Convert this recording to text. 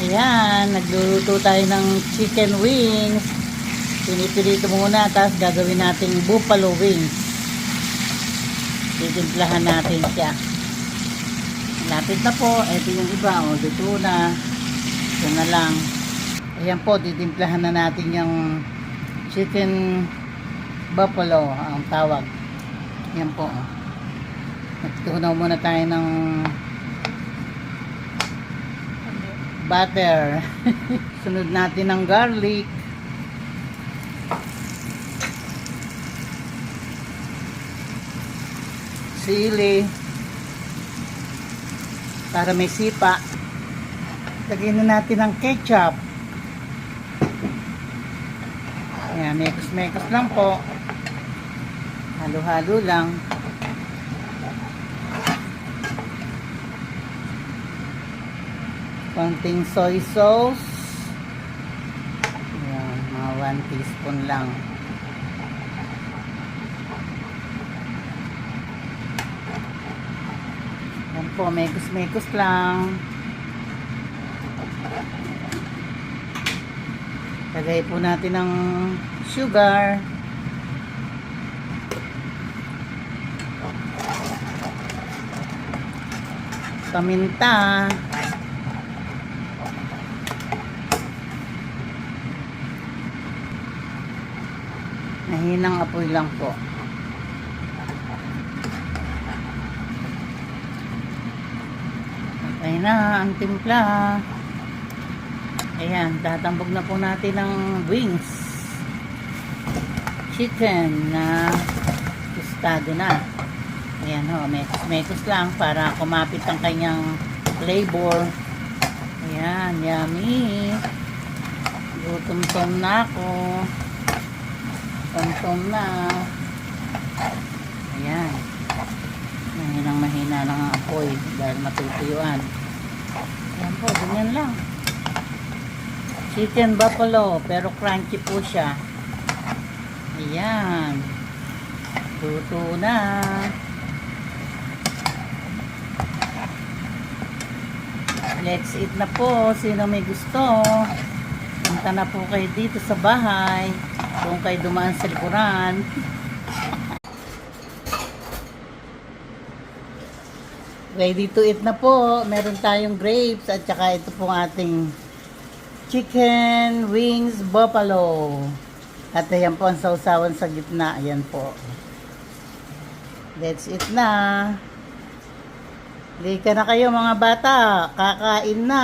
Ayan, nagluluto tayo ng chicken wings. Pinipirito muna, tapos gagawin nating buffalo wings. Titimplahan natin siya. Lapit na po. Ito yung iba. O, luto na. Ito na lang. Ayan po, titimplahan na natin yung chicken buffalo ang tawag. Ayan po. Nagtunaw muna tayo ng butter. Sunod natin ng garlic. Sili. Para may sipa. Lagyan na natin ng ketchup. Ayan, mekos-mekos lang po. Halo-halo lang. Konting soy sauce. Ayan, mga 1 teaspoon lang. Ayan po, mekos-mekos lang. Lagay po natin ng sugar. Paminta. Mahinang apoy lang po. Okay na ang timpla. Ayan, tatambog na po natin ng wings. Chicken na tostado na. Ayan ho, mekos lang para kumapit ang kanyang flavor. Ayan, yummy. Gutom-tom na ako. Tom na. Ayan. Mahina lang ang apoy dahil matutuyuan. Ayan po, ganyan lang. Chicken buffalo, pero crunchy po siya. Ayan. Luto na. Let's eat na po. Sino may gusto? Punta na po kayo dito sa bahay. Kung kayo dumaan sa likuran. Ready to eat na po. Meron tayong grapes at saka ito pong ating chicken wings buffalo. At ayan po ang sausawan sa gitna. Ayan po. Let's eat na. Halika na kayo mga bata. Kakain na.